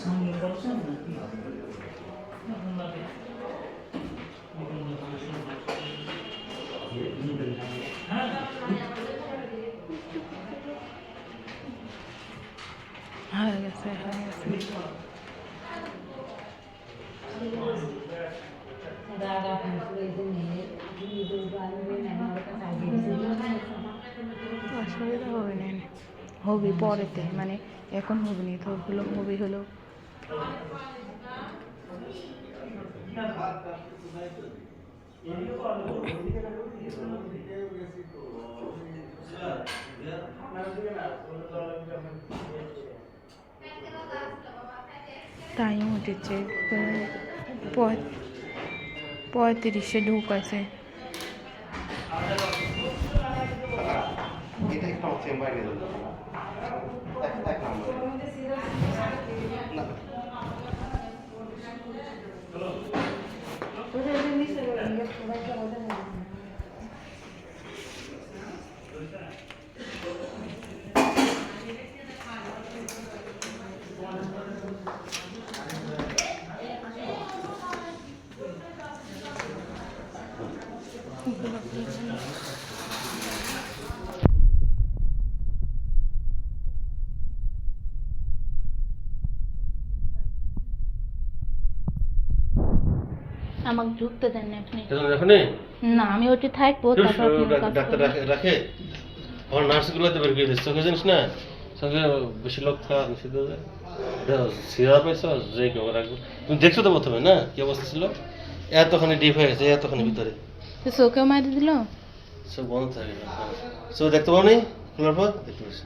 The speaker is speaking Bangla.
সঙ্গে করছেন নাকি এখন লাগে হ্যাঁ হয়ে গেছে অসুবিধা হবে না হবি পরেতে মানে এখন হবি নি তো হলো হবি হলো টাইম উঠেছে 35-এ ঢুকাছে এটা একটা চেম্বার নিয়ে যাবো এক নম্বর না আমাকে ঢুকতে দেন না আপনি এখন না আমি ওটি থাকবো তারপর আপনি কাজ ডাক্তার করবেন। রাখে আমার নার্সগুলো তো বের করে দিচ্ছে তোকে জানিস না সঙ্গে বেশি লোক থাকা নিষিদ্ধ সিরা পাইছ যে কেউ রাখবো তুমি দেখছো তো প্রথমে না কি অবস্থা ছিল এতখানি ডিপ হয়ে গেছে এতখানি ভিতরে তো চোখেও মারি দিল সব বন্ধ থাকে সব দেখতে পাও নি খোলার পর দেখতে পাচ্ছি